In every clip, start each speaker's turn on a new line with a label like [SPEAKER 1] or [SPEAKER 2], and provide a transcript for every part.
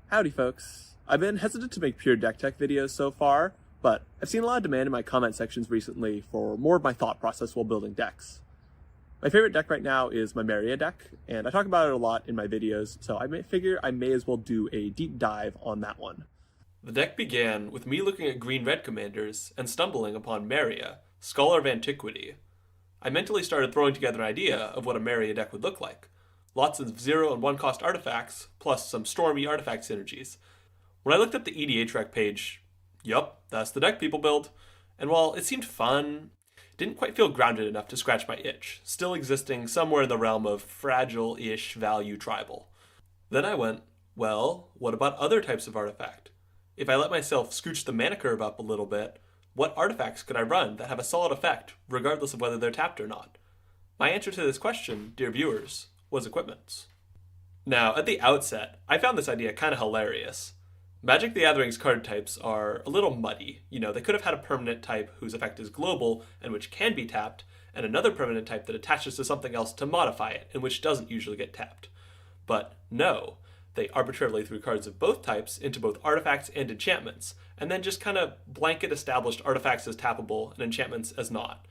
[SPEAKER 1] Howdy folks. I've been hesitant to make pure deck tech videos so far, but I've seen a lot of demand in my comment sections recently for more of my thought process while building decks. My favorite deck right now is my Meria deck, and I talk about it a lot in my videos, so figure I may as well do a deep dive on that one.
[SPEAKER 2] The deck began with me looking at green-red commanders and stumbling upon Meria, Scholar of Antiquity. I mentally started throwing together an idea of what a Meria deck would look like. Lots of 0 and 1 cost artifacts, plus some stormy artifact synergies. When I looked up the EDHREC page, yup, that's the deck people build. And while it seemed fun, it didn't quite feel grounded enough to scratch my itch, still existing somewhere in the realm of fragile-ish value tribal. Then I went, well, what about other types of artifact? If I let myself scooch the mana curve up a little bit, what artifacts could I run that have a solid effect, regardless of whether they're tapped or not? My answer to this question, dear viewers, was equipments. Now, at the outset, I found this idea kind of hilarious. Magic the Gathering's card types are a little muddy. They could have had a permanent type whose effect is global and which can be tapped, and another permanent type that attaches to something else to modify it and which doesn't usually get tapped. But no, they arbitrarily threw cards of both types into both artifacts and enchantments, and then just kind of blanket established artifacts as tappable and enchantments as not.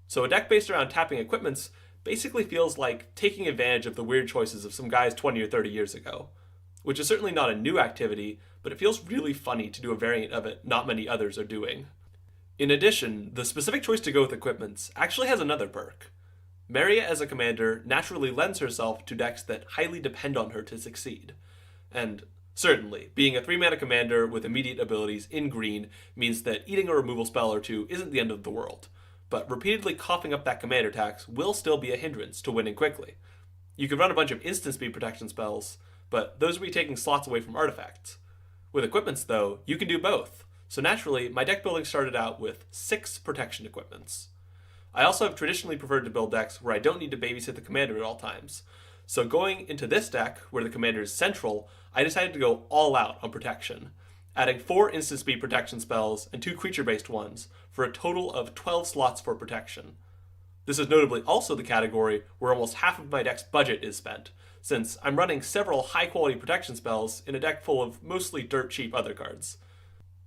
[SPEAKER 2] So a deck based around tapping equipments basically feels like taking advantage of the weird choices of some guys 20 or 30 years ago. Which is certainly not a new activity, but it feels really funny to do a variant of it not many others are doing. In addition, the specific choice to go with equipments actually has another perk. Meria as a commander naturally lends herself to decks that highly depend on her to succeed. And certainly, being a 3-mana commander with immediate abilities in green means that eating a removal spell or two isn't the end of the world. But repeatedly coughing up that commander tax will still be a hindrance to winning quickly. You can run a bunch of instant speed protection spells, but those will be taking slots away from artifacts. With equipments, though, you can do both, so naturally, my deck building started out with 6 protection equipments. I also have traditionally preferred to build decks where I don't need to babysit the commander at all times, so going into this deck, where the commander is central, I decided to go all out on protection, adding 4 instant speed protection spells and 2 creature-based ones, for a total of 12 slots for protection. This is notably also the category where almost half of my deck's budget is spent, since I'm running several high-quality protection spells in a deck full of mostly dirt-cheap other cards.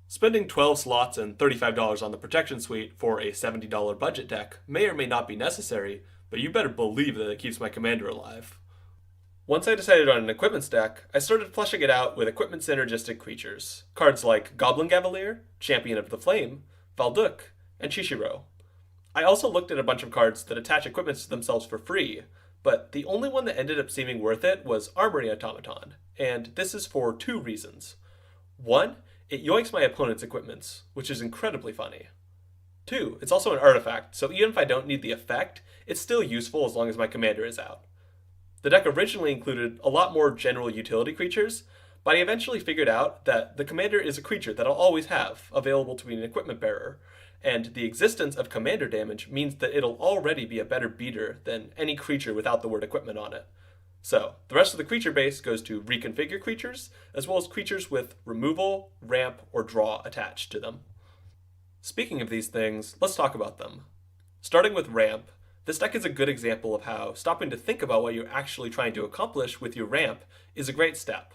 [SPEAKER 2] Spending 12 slots and $35 on the protection suite for a $70 budget deck may or may not be necessary, but you better believe that it keeps my commander alive. Once I decided on an equipments deck, I started fleshing it out with equipment synergistic creatures. Cards like Goblin Cavalier, Champion of the Flame, Valduk, and Chishiro. I also looked at a bunch of cards that attach equipments to themselves for free, but the only one that ended up seeming worth it was Armory Automaton, and this is for 2 reasons. 1, it yoinks my opponent's equipments, which is incredibly funny. 2, it's also an artifact, so even if I don't need the effect, it's still useful as long as my commander is out. The deck originally included a lot more general utility creatures, but I eventually figured out that the commander is a creature that I'll always have, available to be an equipment bearer, and the existence of commander damage means that it'll already be a better beater than any creature without the word equipment on it. So, the rest of the creature base goes to reconfigure creatures, as well as creatures with removal, ramp, or draw attached to them. Speaking of these things, let's talk about them. Starting with ramp, this deck is a good example of how stopping to think about what you're actually trying to accomplish with your ramp is a great step.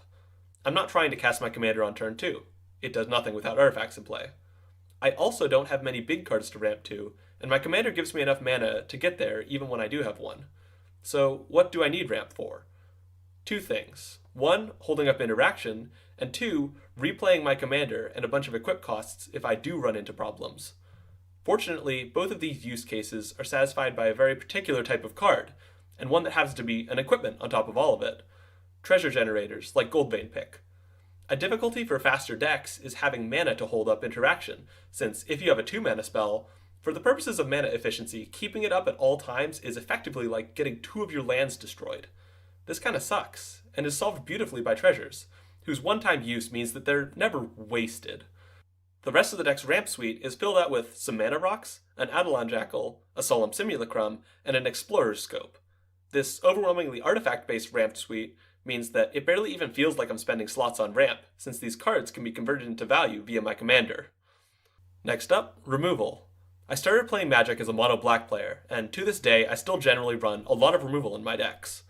[SPEAKER 2] I'm not trying to cast my commander on turn 2. It does nothing without artifacts in play. I also don't have many big cards to ramp to, and my commander gives me enough mana to get there even when I do have one. So what do I need ramp for? 2 things. 1, holding up interaction, and 2, replaying my commander and a bunch of equip costs if I do run into problems. Fortunately, both of these use cases are satisfied by a very particular type of card, and one that happens to be an equipment on top of all of it. Treasure generators, like Goldbane Pick. A difficulty for faster decks is having mana to hold up interaction, since if you have a 2-mana spell, for the purposes of mana efficiency, keeping it up at all times is effectively like getting 2 of your lands destroyed. This kinda sucks, and is solved beautifully by treasures, whose one-time use means that they're never wasted. The rest of the deck's ramp suite is filled out with some mana rocks, an Eidolon Jackal, a Solemn Simulacrum, and an Explorer's Scope. This overwhelmingly artifact-based ramp suite means that it barely even feels like I'm spending slots on ramp, since these cards can be converted into value via my commander. Next up, removal. I started playing Magic as a mono black player, and to this day I still generally run a lot of removal in my decks.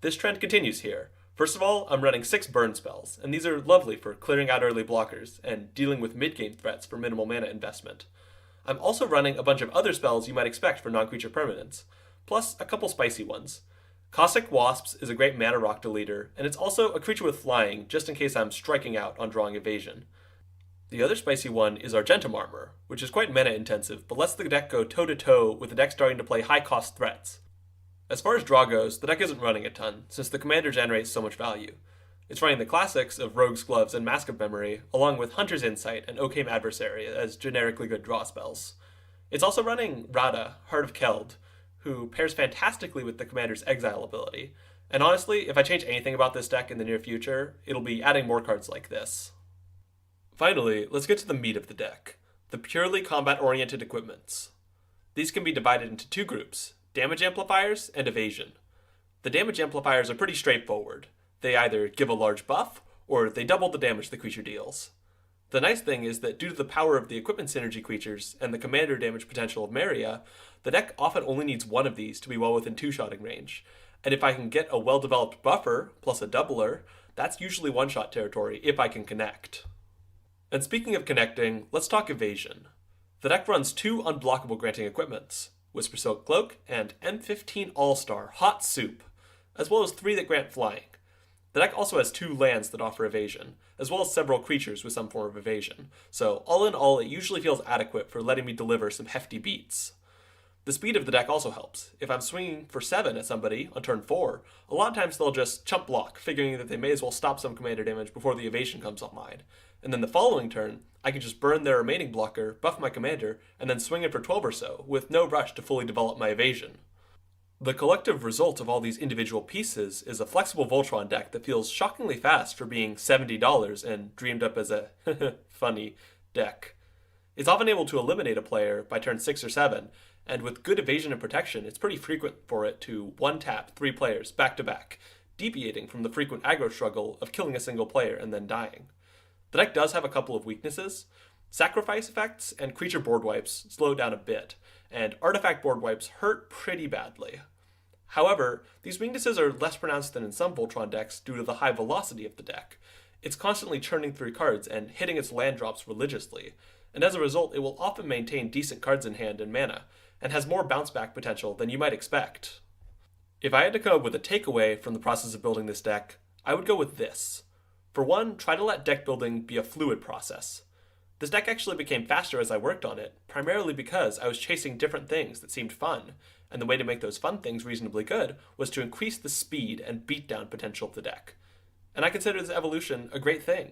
[SPEAKER 2] This trend continues here, First of all, I'm running 6 burn spells, and these are lovely for clearing out early blockers and dealing with mid-game threats for minimal mana investment. I'm also running a bunch of other spells you might expect for non-creature permanents, plus a couple spicy ones. Caustic Wasps is a great mana rock deleter, and it's also a creature with flying, just in case I'm striking out on drawing evasion. The other spicy one is Argentum Armor, which is quite mana intensive, but lets the deck go toe-to-toe with the deck starting to play high-cost threats. As far as draw goes, the deck isn't running a ton, since the commander generates so much value. It's running the classics of Rogue's Gloves and Mask of Memory, along with Hunter's Insight and Occam Adversary as generically good draw spells. It's also running Rada, Heart of Keld, who pairs fantastically with the commander's Exile ability, and honestly, if I change anything about this deck in the near future, it'll be adding more cards like this. Finally, let's get to the meat of the deck, the purely combat-oriented equipments. These can be divided into 2 groups, damage amplifiers and evasion. The damage amplifiers are pretty straightforward. They either give a large buff, or they double the damage the creature deals. The nice thing is that due to the power of the equipment synergy creatures and the commander damage potential of Meria, the deck often only needs one of these to be well within 2-shotting range, and if I can get a well-developed buffer plus a doubler, that's usually 1-shot territory if I can connect. And speaking of connecting, let's talk evasion. The deck runs 2 unblockable granting equipments, Whisper Silk Cloak and M15 All-Star Hot Soup, as well as 3 that grant flying. The deck also has 2 lands that offer evasion, as well as several creatures with some form of evasion, so all in all it usually feels adequate for letting me deliver some hefty beats. The speed of the deck also helps. If I'm swinging for 7 at somebody on turn 4, a lot of times they'll just chump block, figuring that they may as well stop some commander damage before the evasion comes online. And then the following turn, I can just burn their remaining blocker, buff my commander, and then swing it for 12 or so, with no rush to fully develop my evasion. The collective result of all these individual pieces is a flexible Voltron deck that feels shockingly fast for being $70 and dreamed up as a funny deck. It's often able to eliminate a player by turn 6 or 7, and with good evasion and protection, it's pretty frequent for it to one-tap 3 players back-to-back, deviating from the frequent aggro struggle of killing a single player and then dying. The deck does have a couple of weaknesses. Sacrifice effects and creature board wipes slow down a bit, and artifact board wipes hurt pretty badly. However, these weaknesses are less pronounced than in some Voltron decks due to the high velocity of the deck. It's constantly churning through cards and hitting its land drops religiously, and as a result it will often maintain decent cards in hand and mana, and has more bounce back potential than you might expect. If I had to come up with a takeaway from the process of building this deck, I would go with this. For one, try to let deck building be a fluid process. This deck actually became faster as I worked on it, primarily because I was chasing different things that seemed fun, and the way to make those fun things reasonably good was to increase the speed and beatdown potential of the deck. And I consider this evolution a great thing.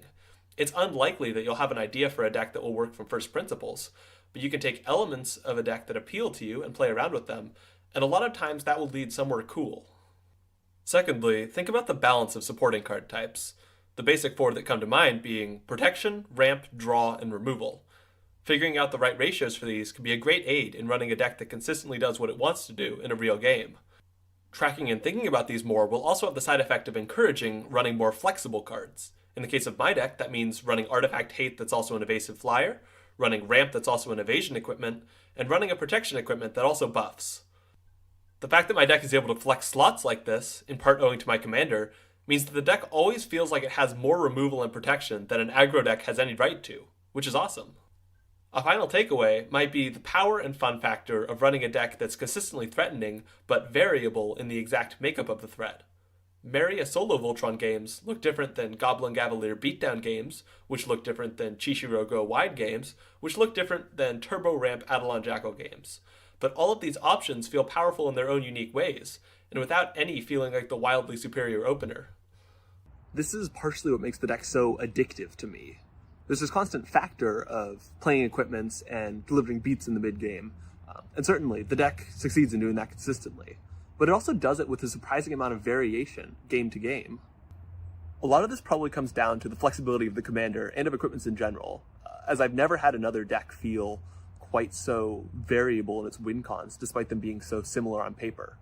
[SPEAKER 2] It's unlikely that you'll have an idea for a deck that will work from first principles, but you can take elements of a deck that appeal to you and play around with them, and a lot of times that will lead somewhere cool. Secondly, think about the balance of supporting card types. The basic 4 that come to mind being protection, ramp, draw, and removal. Figuring out the right ratios for these can be a great aid in running a deck that consistently does what it wants to do in a real game. Tracking and thinking about these more will also have the side effect of encouraging running more flexible cards. In the case of my deck, that means running Artifact Hate that's also an evasive flyer, running ramp that's also an evasion equipment, and running a protection equipment that also buffs. The fact that my deck is able to flex slots like this, in part owing to my commander, means that the deck always feels like it has more removal and protection than an aggro deck has any right to, which is awesome. A final takeaway might be the power and fun factor of running a deck that's consistently threatening, but variable in the exact makeup of the threat. Meria solo Voltron games look different than Goblin Cavalier beatdown games, which look different than Chishiro Go wide games, which look different than Turbo Ramp Adelon Jackal games. But all of these options feel powerful in their own unique ways, and without any feeling like the wildly superior opener.
[SPEAKER 1] This is partially what makes the deck so addictive to me. There's this constant factor of playing equipments and delivering beats in the mid-game, and certainly the deck succeeds in doing that consistently. But it also does it with a surprising amount of variation, game to game. A lot of this probably comes down to the flexibility of the commander and of equipments in general, as I've never had another deck feel quite so variable in its win cons, despite them being so similar on paper.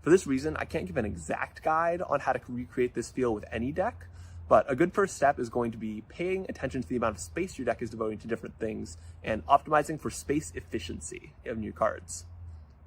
[SPEAKER 1] For this reason, I can't give an exact guide on how to recreate this feel with any deck, but a good first step is going to be paying attention to the amount of space your deck is devoting to different things and optimizing for space efficiency in your cards.